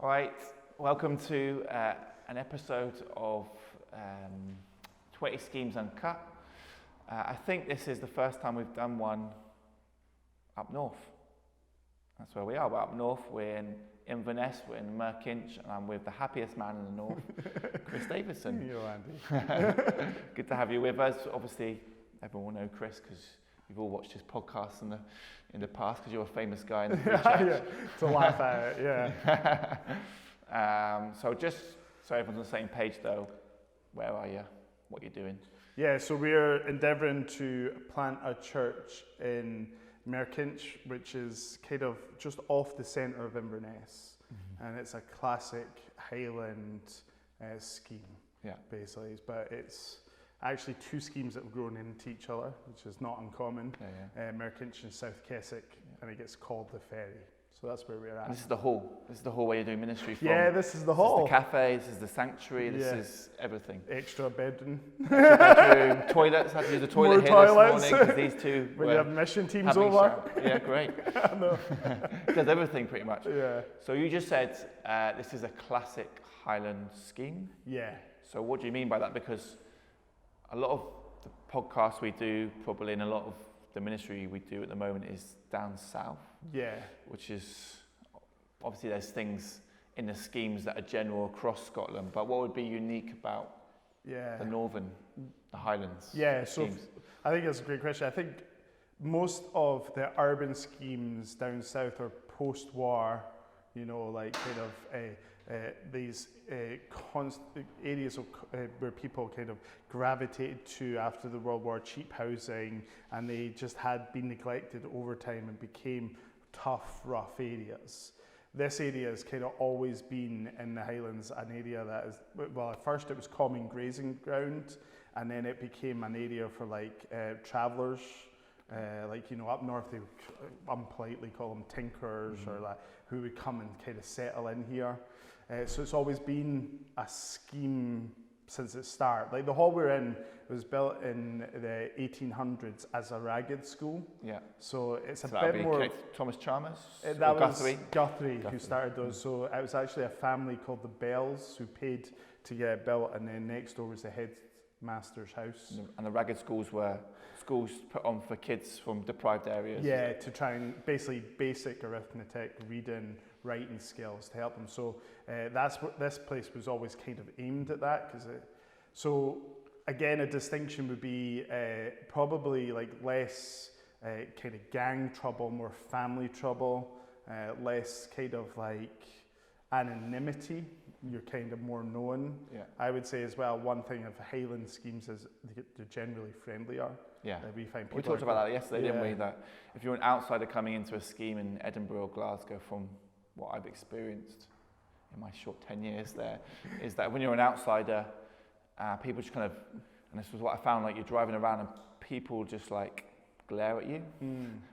All right, welcome to an episode of 20 Schemes UNCUT. I think this is the first time we've done one up north. That's where we are. We're up north. We're in Inverness. We're in Merkinch, and I'm with the happiest man in the north, Chris Davidson. You're Andy. Good to have you with us. Obviously, everyone will know Chris because you've all watched his podcasts in the past because you're a famous guy in the Free Church. Yeah, to laugh at it, yeah. So just so everyone's on the same page though, where are you? What are you doing? Yeah, so we're endeavouring to plant a church in Merkinch, which is kind of just off the centre of Inverness. Mm-hmm. And it's a classic Highland scheme, basically. But it's actually two schemes that have grown into each other, which is not uncommon. Merkinch and South Keswick, and it gets called the Ferry. So that's where we're at. And this is the hall. This is the hall where you're doing ministry from. Yeah, this is the hall. This is the cafe, this is the sanctuary, this is everything. Extra bedroom. Extra bedroom, toilets. I had to use the toilet More here toilets. this morning because these two when you have mission teams over. over. Yeah, great. I know. Does everything pretty much. Yeah. So you just said this is a classic Highland scheme. Yeah. So what do you mean by that? Because a lot of the podcasts we do, probably in a lot of the ministry we do at the moment is down south. Yeah. Which is, obviously there's things in the schemes that are general across Scotland, but what would be unique about the northern, the Highlands? Yeah, so I think that's a great question. I think most of the urban schemes down south are post-war, you know, like kind of these areas of, where people kind of gravitated to after the World War, cheap housing, and they just had been neglected over time and became tough, rough areas. This area has kind of always been in the Highlands an area that is, well, at first it was common grazing ground, and then it became an area for like travellers. Like, you know, up north they would unpolitely call them tinkers, or like who would come and kind of settle in here. So it's always been a scheme since its start. Like the hall we're in was built in the 1800s as a ragged school. Yeah. So it's a bit more. Thomas Chalmers. That was Guthrie who started those. So it was actually a family called the Bells who paid to get it built, and then next door was the headmaster's house. And the ragged schools were schools put on for kids from deprived areas. Yeah, to try and basically basic arithmetic, reading, writing skills to help them. So that's what this place was always kind of aimed at that. So again, a distinction would be probably like less kind of gang trouble, more family trouble, less kind of like anonymity. You're kind of more known. Yeah. I would say as well, one thing of Highland schemes is they're generally friendlier. Yeah. We find people. We talked about that yesterday, didn't we? That if you're an outsider coming into a scheme in Edinburgh or Glasgow, from what I've experienced in my short 10 years there, is that when you're an outsider, people just kind of, and this was what I found, like you're driving around and people just like glare at you,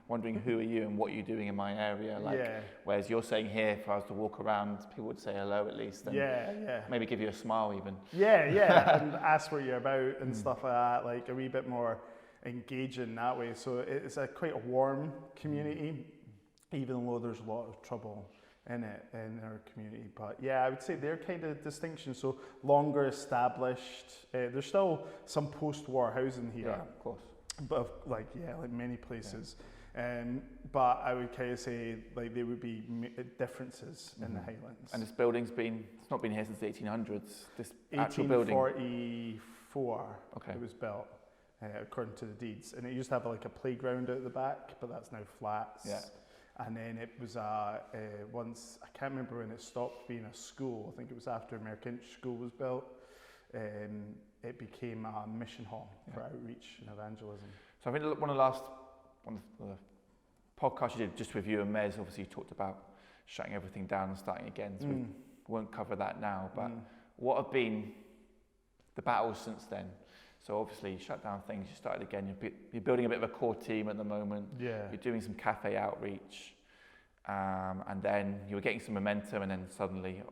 wondering who are you and what are you doing in my area. Like, whereas you're saying here, if I was to walk around, people would say hello at least, and maybe give you a smile even. And ask what you're about and stuff like that, like a wee bit more engaging that way. So it's a quite a warm community, even though there's a lot of trouble in it in our community. But yeah, I would say they're kind of distinctions. So longer established. There's still some post-war housing here. Yeah, of course. But like many places. But I would kind of say like there would be differences in the Highlands. And this building's it's not been here since the 1800s. This actual building. 1844. Okay. It was built. According to the deeds, and it used to have like a playground out the back, but that's now flats. Yeah. And then it was once, I can't remember when it stopped being a school. I think it was after Merkinch School was built. It became a mission hall for outreach and evangelism. So I think one of the podcasts you did just with you and Mez, obviously you talked about shutting everything down and starting again. So we won't cover that now. But what have been the battles since then? So obviously you shut down things, you started again, you're building a bit of a core team at the moment, you're doing some cafe outreach, and then you were getting some momentum, and then suddenly,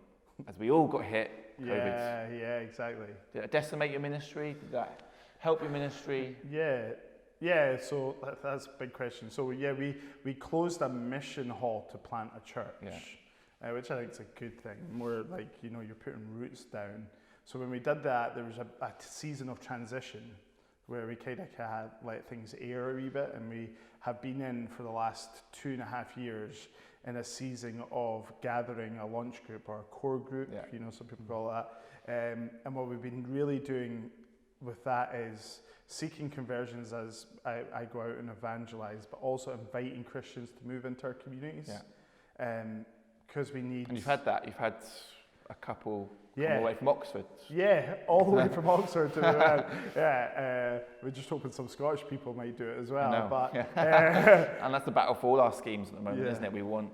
as we all got hit, COVID. Yeah, exactly. Did it decimate your ministry? Did that help your ministry? Yeah, so that's a big question. So we closed a mission hall to plant a church. which I think is a good thing. More like, you know, you're putting roots down. So when we did that, there was a season of transition where we kind of had let things air a wee bit, and we have been in for the last 2.5 years in a season of gathering a launch group or a core group, you know, some people call it that. And what we've been really doing with that is seeking conversions as I go out and evangelize, but also inviting Christians to move into our communities. Because we need... And you've had that. You've had a couple come all the way from Oxford. Yeah, all the way from Oxford to we're just hoping some Scottish people might do it as well. But and that's the battle for all our schemes at the moment, isn't it? We want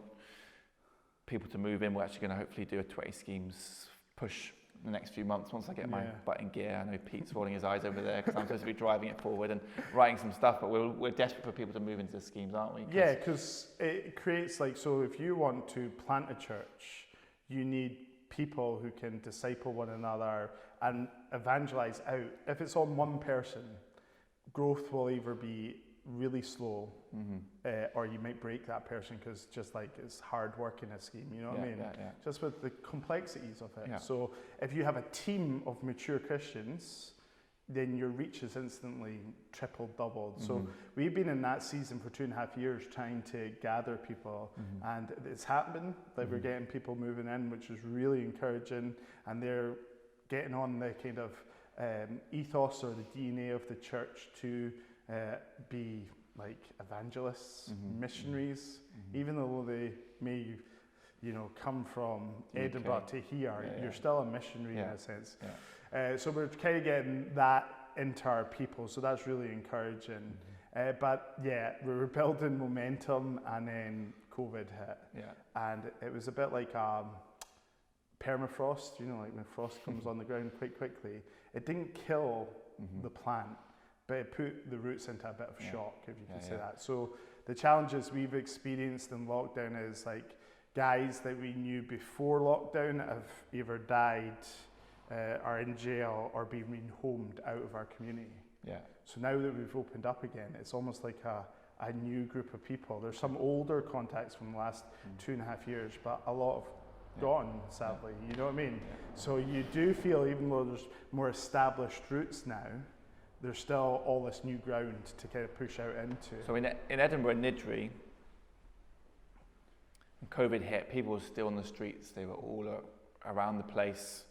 people to move in. We're actually going to hopefully do a 20 schemes push in the next few months once I get my butt in gear. I know Pete's rolling his eyes over there because I'm supposed to be driving it forward and writing some stuff, but we're desperate for people to move into the schemes, aren't we? Yeah, because it creates so if you want to plant a church, you need people who can disciple one another and evangelize out. If it's on one person, growth will either be really slow, or you might break that person because just it's hard work in a scheme, you know what I mean? Just with the complexities of it. So if you have a team of mature Christians, then your reach is instantly tripled, doubled. So we've been in that season for 2.5 years trying to gather people, and it's happening. We're getting people moving in, which is really encouraging, and they're getting on the kind of ethos or the DNA of the church to be evangelists, missionaries, even though they may, come from Edinburgh to here, you're still a missionary in a sense. So we're kind of getting that into our people, so that's really encouraging. But we were building momentum, and then COVID hit, and it was a bit like permafrost. When frost comes on the ground quite quickly. It didn't kill the plant, but it put the roots into a bit of shock, if you can say that. So the challenges we've experienced in lockdown is guys that we knew before lockdown have either died, are in jail, or being rehomed out of our community. So now that we've opened up again, it's almost like a new group of people. There's some older contacts from the last 2.5 years, but a lot of gone, sadly, you know what I mean? So you do feel, even though there's more established roots now, there's still all this new ground to kind of push out into. So in Edinburgh, Niddry, when COVID hit, people were still on the streets. They were all around the place.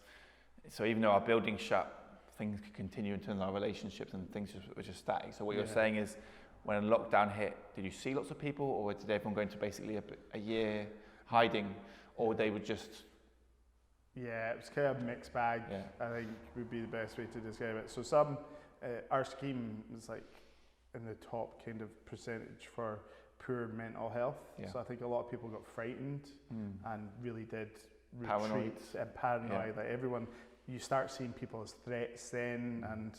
So even though our building shut, things could continue in terms of our relationships, and things were just static. So what you're saying is, when lockdown hit, did you see lots of people, or did everyone go into basically a year hiding, or they would just... Yeah, it was kind of a mixed bag, I think would be the best way to describe it. So some, our scheme is in the top kind of percentage for poor mental health. So I think a lot of people got frightened and really did retreat and paranoid. Everyone, you start seeing people as threats then, and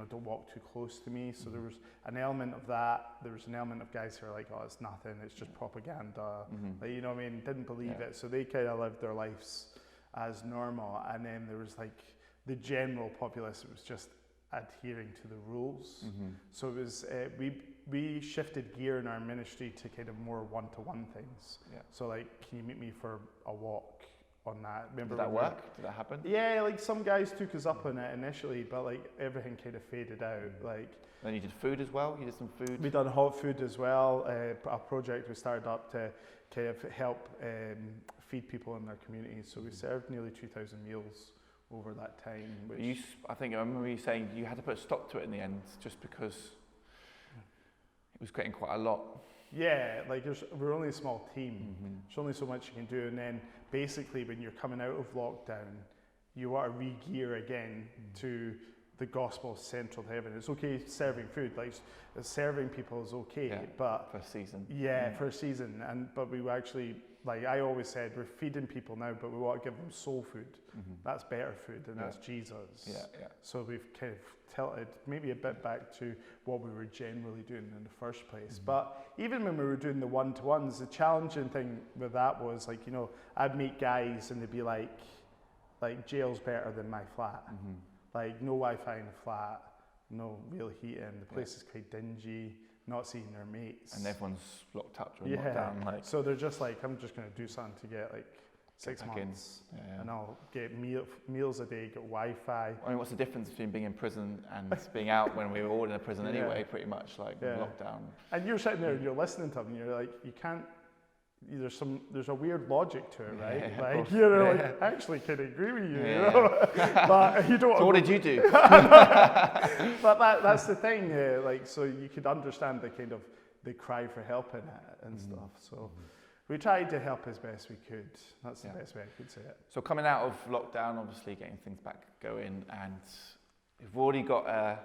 don't walk too close to me. So there was an element of that. There was an element of guys who are oh, it's nothing, it's just propaganda. You know what I mean? Didn't believe it. So they kind of lived their lives as normal. And then there was the general populace that was just adhering to the rules. So it was, we shifted gear in our ministry to kind of more one-to-one things. So can you meet me for a walk on that? Remember, did that work? Did that happen? Yeah, some guys took us up on it initially, but everything kind of faded out. Then you did food as well? You did some food? We done hot food as well, a project we started up to kind of help feed people in their communities. So we served nearly 2,000 meals over that time. Which I remember you saying you had to put a stop to it in the end, just because it was getting quite a lot. Yeah, we're only a small team. There's only so much you can do, and then basically when you're coming out of lockdown, you want to re-gear again to the gospel central to heaven. It's okay serving food, serving people is okay, but for a season. For a season, but we actually, I always said, we're feeding people now, but we want to give them soul food. That's better food, and that's Jesus. So we've kind of tilted maybe a bit back to what we were generally doing in the first place. But even when we were doing the one-to-ones, the challenging thing with that was I'd meet guys and they'd be like jail's better than my flat. No Wi-Fi in the flat, no real heating, the place is quite dingy, not seeing their mates. And everyone's locked up during lockdown. So they're just I'm just going to do something to get 6 back in. months, Yeah. and I'll get meals a day, get Wi-Fi. I mean, what's the difference between being in prison and being out when we were all in a prison anyway, pretty much, like lockdown? And you're sitting there and you're listening to them, and you're like, you can't. There's a weird logic to it, right? Yeah, like you're like, I actually can agree with you, Yeah. you know? But you don't. So what did you do? But that's the thing, like, so you could understand the cry for help in it and stuff. So we tried to help as best we could. That's the best way I could say it. So coming out of lockdown, obviously getting things back going, and you've already got a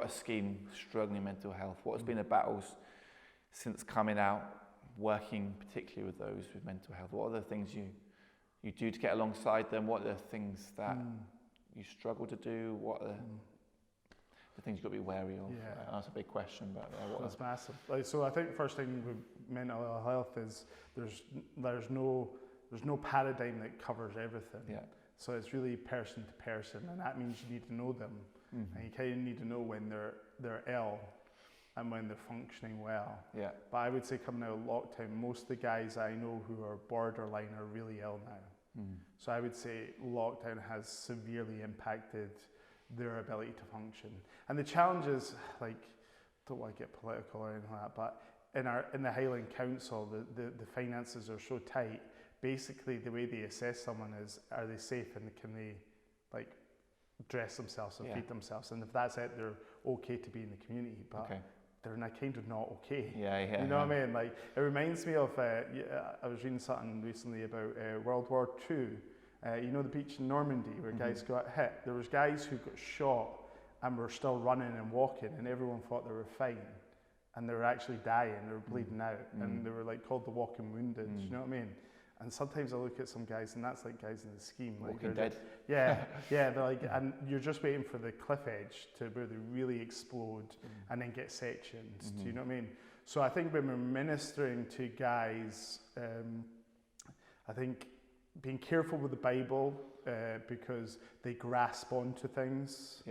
scheme struggling with mental health. What has been the battles since coming out, working particularly with those with mental health? What are the things you do to get alongside them? What are the things that you struggle to do? What are the things you've got to be wary of? Yeah. That's a big question, but That's massive. Like, so I think first thing with mental health is there's no paradigm that covers everything. Yeah. So it's really person to person, and that means you need to know them, and you kind of need to know when they're ill and when they're functioning well. Yeah. But I would say coming out of lockdown, most of the guys I know who are borderline are really ill now. So I would say lockdown has severely impacted their ability to function. And the challenge is, like, don't want to get political or anything like that, but in the Highland Council, the finances are so tight. Basically, the way they assess someone is, are they safe and can they, like, dress themselves and feed themselves? And if that's it, they're okay to be in the community. But they're kind of not okay. You know what I mean? Like, it reminds me of, I was reading something recently about World War II. You know the beach in Normandy where guys got hit? There was guys who got shot and were still running and walking, and everyone thought they were fine. And they were actually dying, they were bleeding out, and they were like called the walking wounded, you know what I mean? And sometimes I look at some guys, and that's like guys in the scheme. Like Walking Dead. They're like, and you're just waiting for the cliff edge to where they really explode and then get sectioned. Do you know what I mean? So I think when we're ministering to guys, I think being careful with the Bible because they grasp onto things,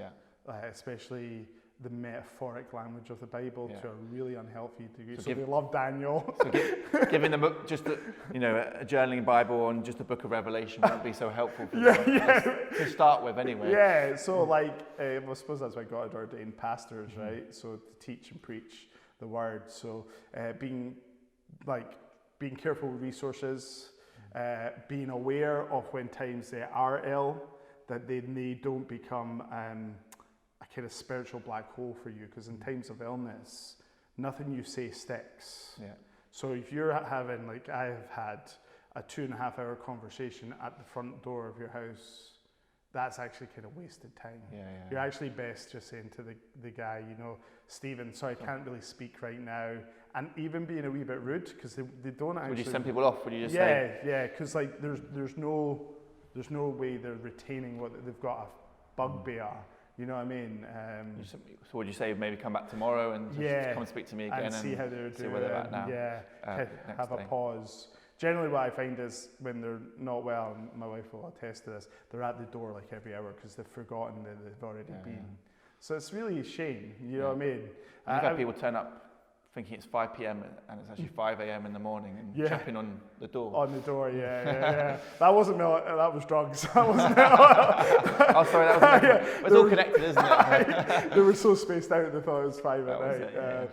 especially the metaphoric language of the Bible to a really unhealthy degree. So they love Daniel. So giving them just a journaling Bible on just the book of Revelation wouldn't be so helpful for them to start with anyway. Yeah, so like, I suppose that's why God ordained pastors, right? So to teach and preach the word. So being careful with resources, being aware of when times they are ill, that they don't become a kind of spiritual black hole for you, because in times of illness, nothing you say sticks. So if you're having, like I have had, a 2.5-hour conversation at the front door of your house, that's actually kind of wasted time. You're actually best just saying to the guy, you know, Stephen, sorry, I can't really speak right now. And even being a wee bit rude, because they don't actually... Would you send people off? Would you just say... Yeah, because like there's no way they're retaining what they've got, a bugbear. You know what I mean? So would you say maybe come back tomorrow and just come and speak to me again and see how they're doing? See where they're at now. Have a pause. Generally what I find is when they're not well, and my wife will attest to this, they're at the door like every hour because they've forgotten that they've already been. So it's really a shame, you know what I mean? You've had people turn up thinking it's 5 p.m. and it's actually 5 a.m. in the morning and tapping on the door. On the door, yeah. That wasn't milk, that was drugs. That wasn't Oh, sorry, that was it's all connected, isn't it? They were so spaced out, they thought it was 5 at night.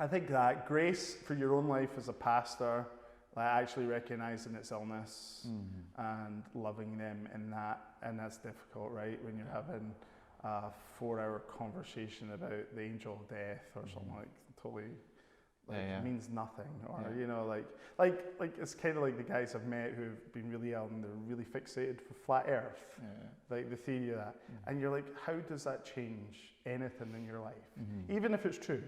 I think that grace for your own life as a pastor, like actually recognizing its illness and loving them in that, and that's difficult, right? When you're having a 4-hour conversation about the angel of death or something like totally it means nothing, or you know, like it's kind of like the guys I've met who've been really ill and they're really fixated for flat Earth, like the theory of that, and you're like, how does that change anything in your life, even if it's true?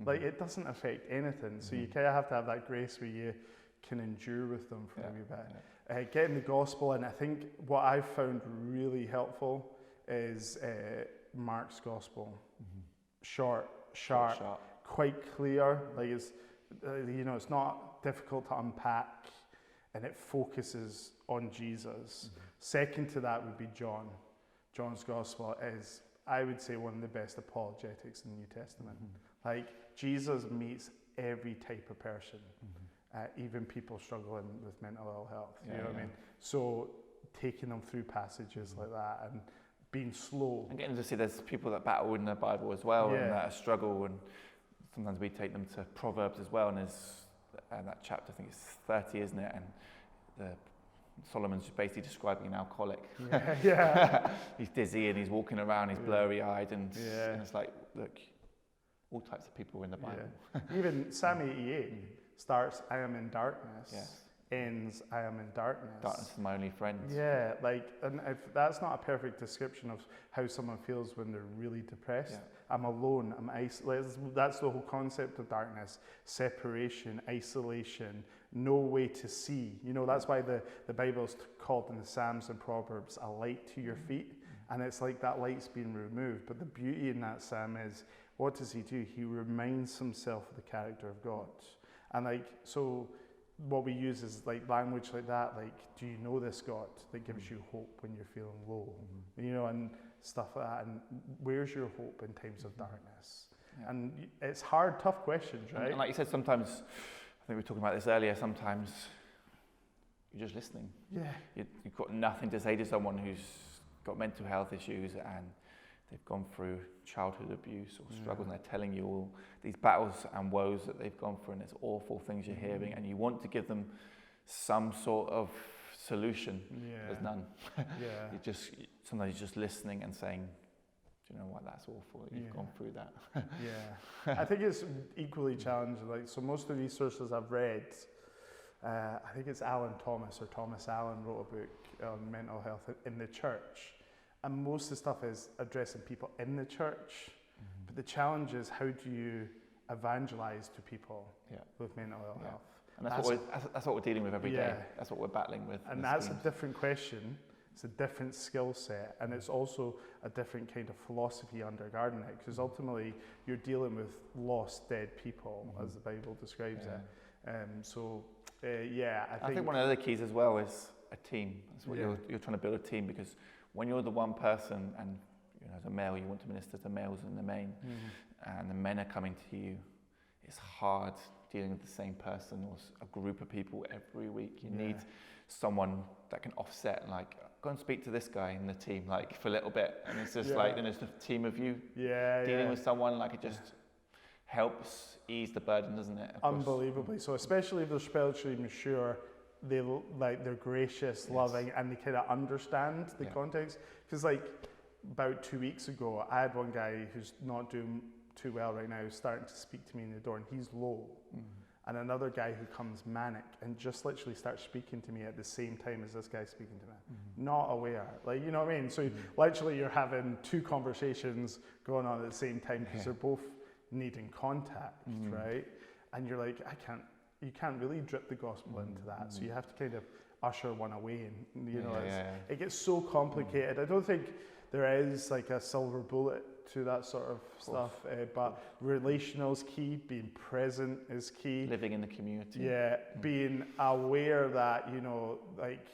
Like it doesn't affect anything. So you kind of have to have that grace where you can endure with them for a wee bit. Getting the gospel, and I think what I've found really helpful is Mark's gospel. Short, sharp, quite clear. Like it's, it's not difficult to unpack, and it focuses on Jesus. Second to that would be John. John's gospel is, I would say, one of the best apologetics in the New Testament. Like Jesus meets every type of person. even people struggling with mental ill health. Yeah, You know what I mean? So taking them through passages like that and being slow. And getting to see there's people that battle in the Bible as well and that struggle, and sometimes we take them to Proverbs as well, and there's that chapter, I think it's 30, isn't it? And Solomon's basically describing an alcoholic. He's dizzy and he's walking around, he's blurry-eyed, and it's like, look, all types of people are in the Bible. Even Psalm 88 starts, I am in darkness, ends, I am in darkness. Darkness is my only friend. Yeah, like, and if that's not a perfect description of how someone feels when they're really depressed. I'm alone, I'm isolated. That's the whole concept of darkness: separation, isolation, no way to see. You know, that's why the Bible's called in the Psalms and Proverbs a light to your feet, and it's like that light's being removed. But the beauty in that psalm is, what does he do? He reminds himself of the character of God. And like, so what we use is like language like that, like, do you know this God that gives you hope when you're feeling low? You know, and stuff like that. And where's your hope in times of darkness? And it's hard, tough questions, right? And like you said, sometimes, I think we were talking about this earlier, sometimes you're just listening. You've got nothing to say to someone who's got mental health issues and they've gone through childhood abuse or struggles, and they're telling you all these battles and woes that they've gone through, and it's awful things you're hearing, and you want to give them some sort of solution. There's none. Sometimes you're just listening and saying, do you know what, that's awful that you've gone through that. I think it's equally challenging. Like, so most of the resources I've read, I think it's Alan Thomas or Thomas Allen wrote a book on mental health in the church. And most of the stuff is addressing people in the church. But the challenge is, how do you evangelize to people with mental ill health? And that's what we're dealing with every day. That's what we're battling with. And that's a different question. It's a different skill set. And it's also a different kind of philosophy undergirding it. Because ultimately, you're dealing with lost, dead people, as the Bible describes it. I think one of the keys as well is a team. That's what you're trying to build a team, because when you're the one person, and you know, as a male, you want to minister to males in the main, and the men are coming to you, it's hard dealing with the same person or a group of people every week. You need someone that can offset, like, go and speak to this guy in the team, like, for a little bit, and it's just like, then it's a team of you dealing with someone, like, it just helps ease the burden, doesn't it? Unbelievably so, especially if they're spiritually mature. They're gracious, loving, and they kind of understand the context. Because like about 2 weeks ago, I had one guy who's not doing too well right now, starting to speak to me in the door, and he's low. And another guy who comes manic and just literally starts speaking to me at the same time as this guy's speaking to me. Not aware, like, you know what I mean? So literally you're having two conversations going on at the same time because they're both needing contact, right? And you're like, you can't really drip the gospel into that, so you have to kind of usher one away, and you know, it gets so complicated. I don't think there is like a silver bullet to that sort of stuff, but relational is key, being present is key. Living in the community. Being aware that, you know, like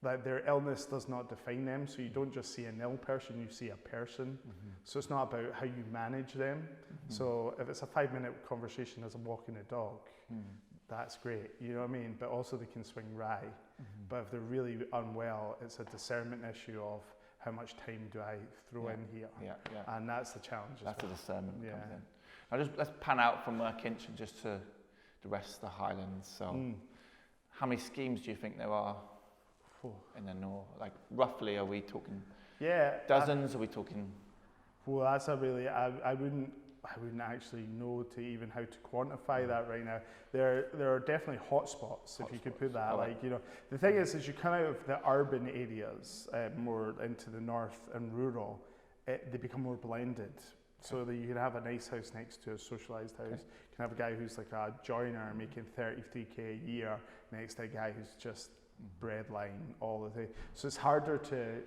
their illness does not define them, so you don't just see an ill person, you see a person. So it's not about how you manage them. So if it's a 5-minute conversation as I'm walking a dog, that's great, you know what I mean? But also they can swing wry. But if they're really unwell, it's a discernment issue of how much time do I throw in here? And that's the challenge. That's the discernment comes in. Now let's pan out from Merkinch and just to the rest of the Highlands. So how many schemes do you think there are in the north? Like, roughly, are we talking dozens? Are we talking? Well, that's a really, I wouldn't actually know to even how to quantify that right now. There are definitely hotspots, if you could put that. Like, you know, the thing is you come out of the urban areas more into the north and rural, they become more blended. So that you can have a nice house next to a socialised house. You can have a guy who's like a joiner making 33k a year next to a guy who's just breadline all the time. So it's harder to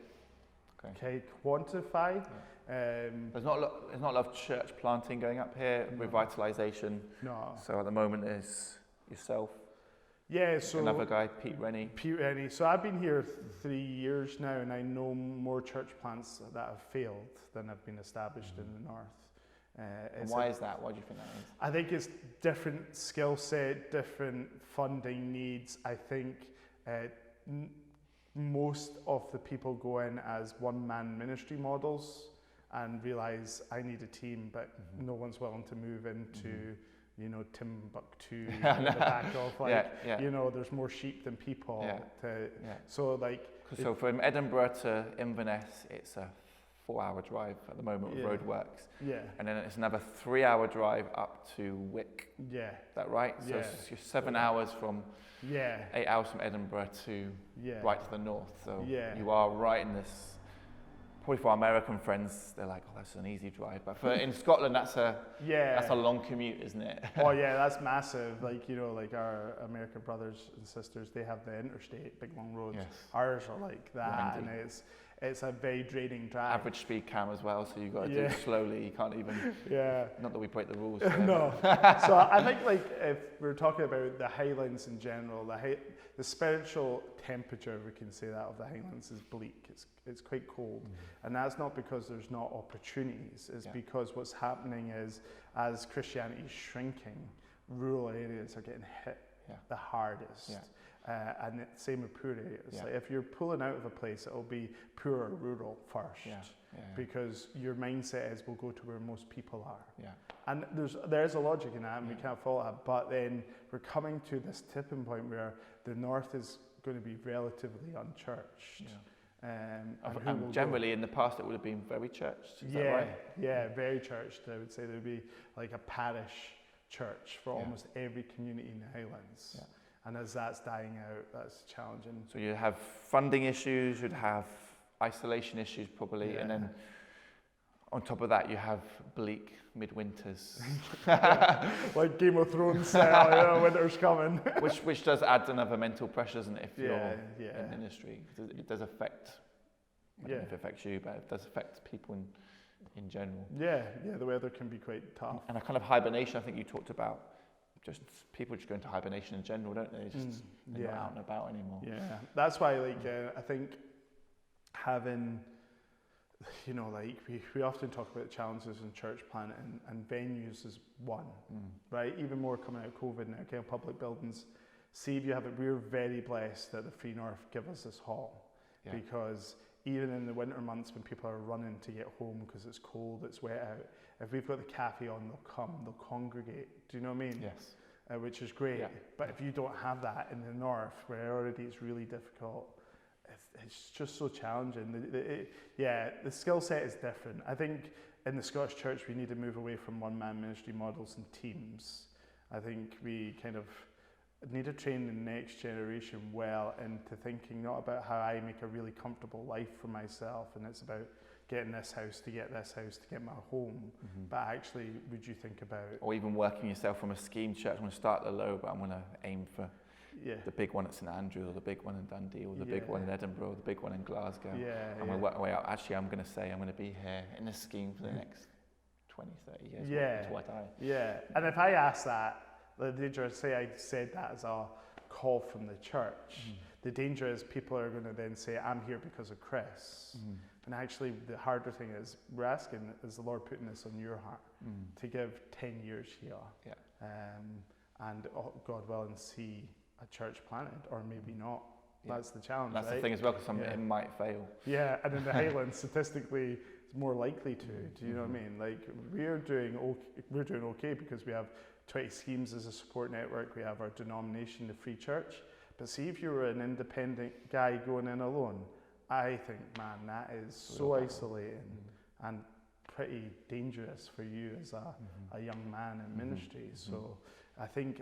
quantify. There's not a lot of church planting going up here, revitalisation. No. So at the moment is yourself. So another guy, Pete Rennie. So I've been here 3 years now, and I know more church plants that have failed than have been established in the north. And why is that? Why do you think that is? I think it's different skill set, different funding needs. I think most of the people go in as one-man ministry models and realise I need a team, but no one's willing to move into Timbuktu, the back of there's more sheep than people. So from Edinburgh to Inverness, it's a 4-hour drive at the moment with roadworks. Yeah. And then it's another 3-hour drive up to Wick. Yeah. Is that right? So it's 7 hours from 8 hours from Edinburgh to right to the north. So you are right in this. Probably for our American friends, they're like, "Oh, that's an easy drive." But in Scotland, that's a long commute, isn't it? Oh yeah, that's massive. Like our American brothers and sisters, they have the interstate, big long roads. Yes. Ours are like that, Windy. and it's a very draining drive. Average speed cam as well, so you've got to do it slowly. You can't even. Yeah. Not that we break the rules. No. So I think if we're talking about the Highlands in general, the spiritual temperature, we can say that, of the Highlands is bleak. It's quite cold, and that's not because there's not opportunities. It's because what's happening is, as Christianity is shrinking, rural areas are getting hit the hardest. Yeah. And the same with poor areas. Yeah. Like if you're pulling out of a place, it'll be poor or rural first, because your mindset is we'll go to where most people are. Yeah. And there's a logic in that, and we can't fault that. But then we're coming to this tipping point where the north is going to be relatively unchurched. Yeah. And generally, in the past, it would have been very churched. Is that right? Yeah, very churched. I would say there would be like a parish church for almost every community in the Highlands. Yeah. And as that's dying out, that's challenging. So you have funding issues, you'd have isolation issues probably, and then on top of that, you have bleak midwinters. Like Game of Thrones style, winter's coming. which does add another mental pressure, doesn't it, if you're in ministry? It does affect, I don't know if it affects you, but it does affect people in general. Yeah, the weather can be quite tough. And a kind of hibernation, I think you talked about, just people just go into hibernation in general, don't they? They're not out and about anymore. Yeah, that's why I think having, we often talk about challenges in church planting, and venues is one, right? Even more coming out of COVID now, public buildings. See if you have it. We're very blessed that the Free North give us this hall, because even in the winter months when people are running to get home because it's cold, it's wet out, if we've got the cafe on, they'll congregate. Do you know what I mean? Yes. Which is great. Yeah. But if you don't have that in the north, where already it's really difficult, it's just so challenging. The skill set is different. I think in the Scottish Church we need to move away from one-man ministry models and teams. I think we kind of need to train the next generation well into thinking not about how I make a really comfortable life for myself, and it's about getting this house to get this house to get my home, but actually would you think about... Or even working yourself from a scheme church. I'm going to start low, but I'm going to aim for the big one at St Andrews, or the big one in Dundee, or the big one in Edinburgh, or the big one in Glasgow. I'm going to work my way out. Actually, I'm going to say I'm going to be here in this scheme for the next 20, 30 years. Until I die. Yeah, and if I ask that, the danger, say I said that as a call from the church, the danger is people are going to then say, I'm here because of Chris. And actually, the harder thing is, we're asking, is the Lord putting this on your heart to give 10 years here? Yeah. And God willing, see a church planted, or maybe not. That's the challenge. That's the thing as well, because it might fail. Yeah, and in the Highlands, statistically, it's more likely to. Do you know what I mean? Like, we're doing okay because we have 20 schemes as a support network. We have our denomination, the Free Church. But see, if you were an independent guy going in alone, I think, man, that is so isolating and pretty dangerous for you as a young man in ministry. So I think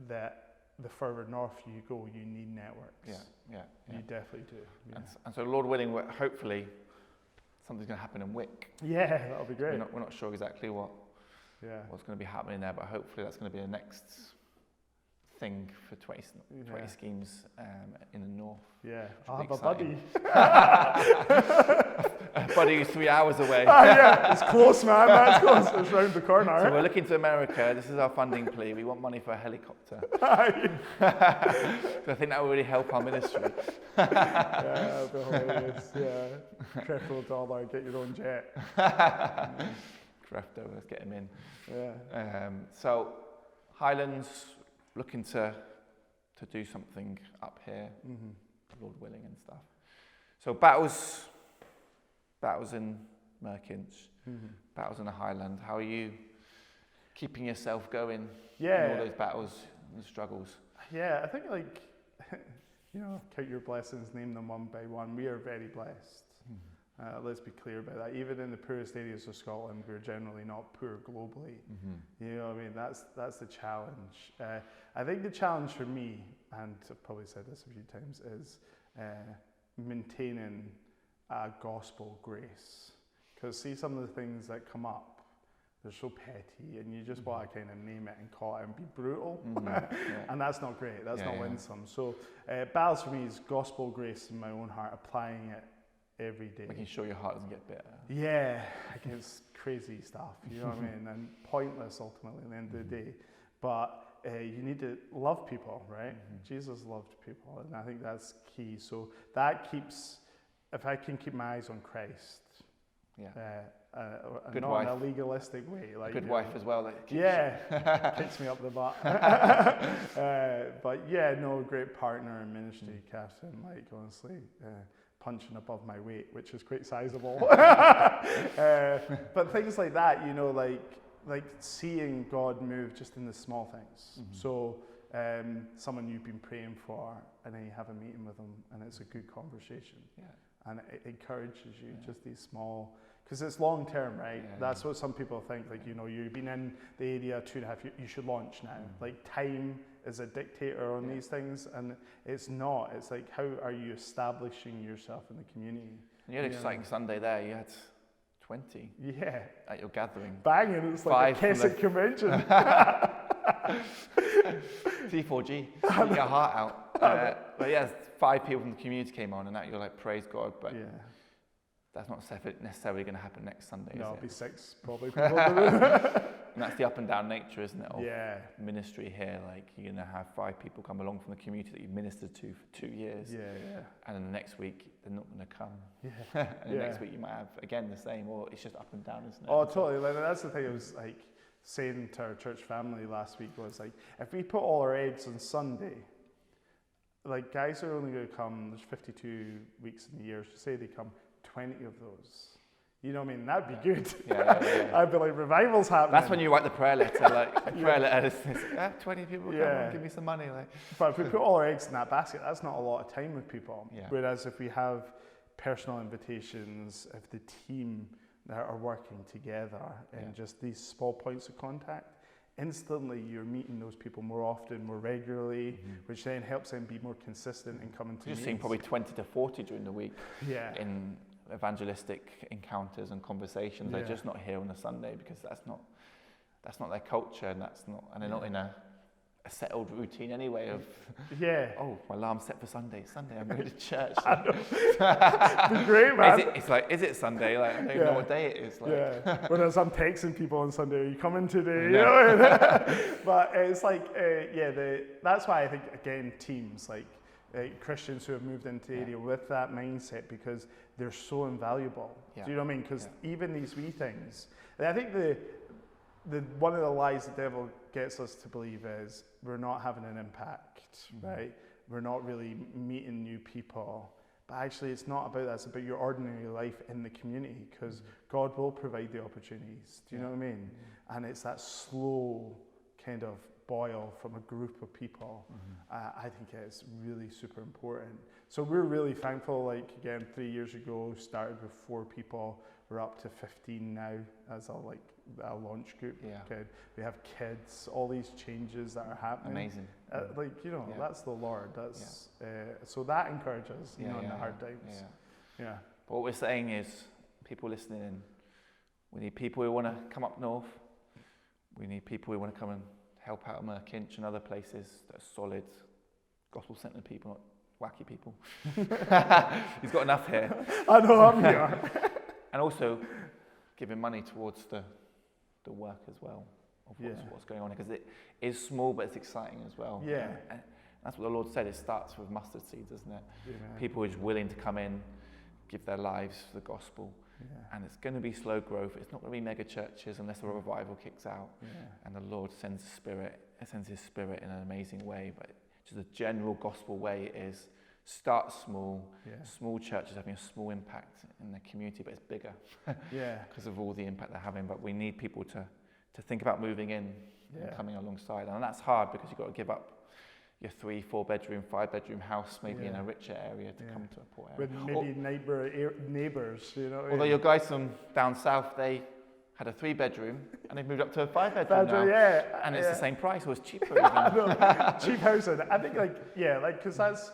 that the further north you go, you need networks. Yeah. You definitely do. Yeah. And so, Lord willing, hopefully something's going to happen in Wick. Yeah, that'll be great. We're not sure exactly what's going to be happening there, but hopefully that's going to be the next thing for 20 schemes in the north. Yeah, I'll have a buddy. A buddy who's 3 hours away. It's close, man. That's close. It's round the corner. So we're looking to America. This is our funding plea. We want money for a helicopter. So I think that will really help our ministry. That'll be hilarious. Yeah, $1 get your own jet. Crefto, let's get him in. Yeah. So Highlands, looking to do something up here, Lord willing and stuff. So battles in Merkinch, battles in the Highland. How are you keeping yourself going in all those battles and struggles? Yeah, I think like, count your blessings, name them one by one. We are very blessed. Let's be clear about that. Even in the poorest areas of Scotland, we're generally not poor globally. You know what I mean? That's the challenge. I think the challenge for me, and I've probably said this a few times, is maintaining gospel grace. Because see, some of the things that come up, they're so petty, and you just want to kind of name it and call it and be brutal. And that's not great. That's not winsome. So battles for me is gospel grace in my own heart, applying it every day. Making sure your heart doesn't get bitter. Yeah, against crazy stuff, you know what I mean? And pointless ultimately at the end of the day. But you need to love people, right? Jesus loved people, and I think that's key. So that keeps, if I can keep my eyes on Christ, Good not wife. in a legalistic way. Like, Good wife as well. Like, kicks me up the butt. But great partner in ministry, Catherine, like honestly. Punching above my weight, which is quite sizable. But things like that, like seeing God move just in the small things. So someone you've been praying for, and then you have a meeting with them, and it's a good conversation. And it encourages you, just these small, because it's long term, right? That's what some people think, like, you've been in the area 2.5 years, you should launch now. Like, time is a dictator on these things, and it's not. It's like, how are you establishing yourself in the community? You had an exciting Sunday there. You had 20 at your gathering. Banging, it's like a Keswick convention. T4G, get your heart out. But 5 people from the community came on, and that you're like, praise God, but that's not necessarily going to happen next Sunday, is it? It'll be 6 probably people in the room. And that's the up and down nature, isn't it, of ministry here. Like, you're going to have 5 people come along from the community that you've ministered to for 2 years. And then the next week, they're not going to come. And the next week, you might have, again, the same, or it's just up and down, isn't it? Oh, totally. Like, that's the thing I was, like, saying to our church family last week was, like, if we put all our eggs on Sunday, like, guys are only going to come, there's 52 weeks in the year, so say they come 20 of those. You know what I mean? That'd be good. I'd be like, revival's happening. That's when you write the prayer letter. Like, the prayer letter says, 20 people come on, give me some money. Like. But if we put all our eggs in that basket, that's not a lot of time with people. Whereas if we have personal invitations, if the team that are working together and just these small points of contact, instantly you're meeting those people more often, more regularly, which then helps them be more consistent in coming to meetings. You're seeing probably 20 to 40 during the week in evangelistic encounters and conversations. They're just not here on a Sunday because that's not their culture, and they're not in a settled routine anyway of oh, my alarm's set for Sunday. Sunday, I'm going to church. Be great, man. Is it Sunday? Like, I don't even know what day it is. Like. Whereas I'm texting people on Sunday, are you coming today? You know? But it's like, that's why I think, again, teams, like Christians who have moved into the area with that mindset, because they're so invaluable. Do you know what I mean? Because even these wee things, I think the one of the lies the devil gets us to believe is we're not having an impact, right? We're not really meeting new people. But actually, it's not about that. It's about your ordinary life in the community, because God will provide the opportunities. Do you know what I mean? And it's that slow kind of boil from a group of people. I think it's really super important. So we're really thankful. Like, again, 3 years ago, started with 4 people. We're up to 15 now as a launch group. We have kids, all these changes that are happening. Amazing. That's the Lord. That's so that encourages, in the hard times. But what we're saying is, people listening in, we need people who want to come up north. We need people who want to come and help out Merkinch and other places that are solid, gospel-centered people, not wacky people. He's got enough here. I know, I'm here. And also giving money towards the work as well of what's going on, because it is small, but it's exciting as well. And that's what the Lord said. It starts with mustard seeds, doesn't it? People who are willing to come in, give their lives for the gospel. And it's going to be slow growth. It's not going to be mega churches unless a revival kicks out. And the Lord sends His Spirit in an amazing way. But just a general gospel way is start small. Small churches having a small impact in the community, but it's bigger because of all the impact they're having. But we need people to think about moving in and coming alongside. And that's hard because you've got to give up your 3, 4 bedroom, 5 bedroom house, maybe in a richer area to come to a poor area. With maybe neighbours, you know. Although your guys from down south, they had a 3 bedroom and they've moved up to a 5 bedroom now. And it's the same price, or it's cheaper even. Cheap housing. I think because that's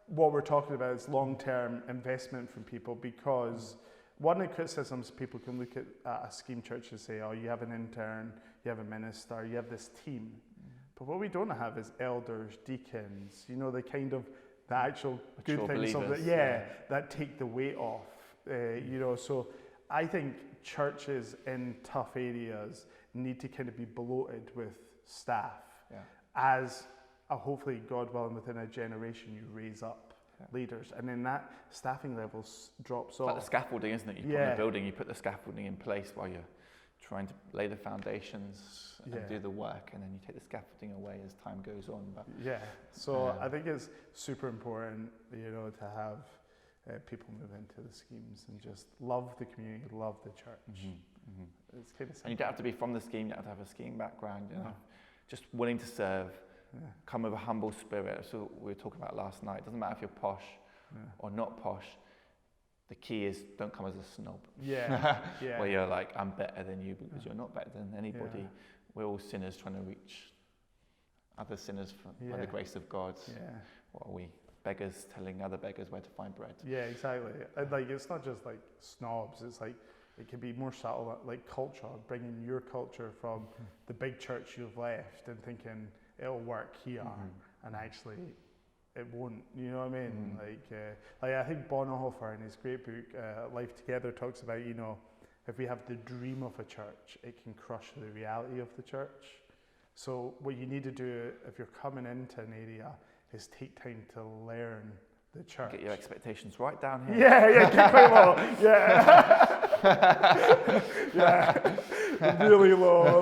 what we're talking about is long-term investment from people, because one of the criticisms people can look at a scheme church and say, oh, you have an intern, you have a minister, you have this team. But what we don't have is elders, deacons, you know, the actual good things of that take the weight off, you know. So I think churches in tough areas need to kind of be bloated with staff as hopefully, God willing, within a generation you raise up leaders, and then that staffing level drops off. Like the scaffolding, isn't it? You put in a building, you put the scaffolding in place while you're trying to lay the foundations and do the work, and then you take the scaffolding away as time goes on. But so I think it's super important, you know, to have people move into the schemes and just love the community, love the church. It's kind of simple. And you don't have to be from the scheme, you don't have to have a scheme background, you know. Just willing to serve, come with a humble spirit. That's what we were talking about last night. It doesn't matter if you're posh or not posh. The key is don't come as a snob. Where you're like, I'm better than you, because you're not better than anybody. We're all sinners trying to reach other sinners by the grace of God. What are we? Beggars telling other beggars where to find bread. Yeah, exactly. And like, it's not just like snobs. It's like, it can be more subtle, like culture, bringing your culture from the big church you've left and thinking it'll work here, and actually it won't, you know what I mean? Like I think Bonhoeffer in his great book, Life Together, talks about, you know, if we have the dream of a church, it can crush the reality of the church. So what you need to do if you're coming into an area is take time to learn the church. Get your expectations right down here. Keep quite low. Really low.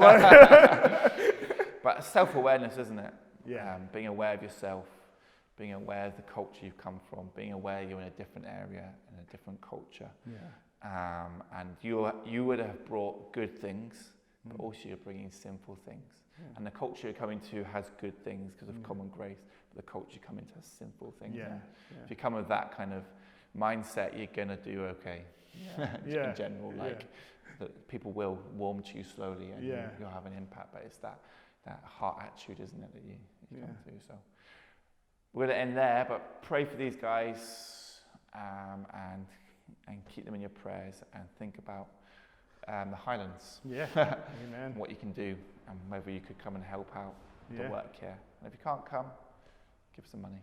But self-awareness, isn't it? Yeah. Being aware of yourself, being aware of the culture you've come from, being aware you're in a different area, in a different culture. And you would have brought good things, but also you're bringing sinful things. And the culture you're coming to has good things because of common grace, but the culture you come into has sinful things. If you come with that kind of mindset, you're going to do okay. In general, that people will warm to you slowly, and you'll have an impact. But it's that heart attitude, isn't it, that you come through. So we're going to end there, but pray for these guys and keep them in your prayers, and think about the Highlands. Amen. What you can do, and whether you could come and help out the work here. And if you can't come, give some money.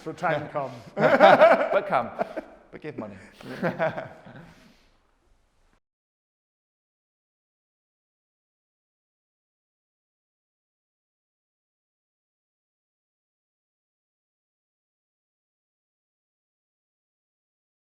So try and come. But come, but give money.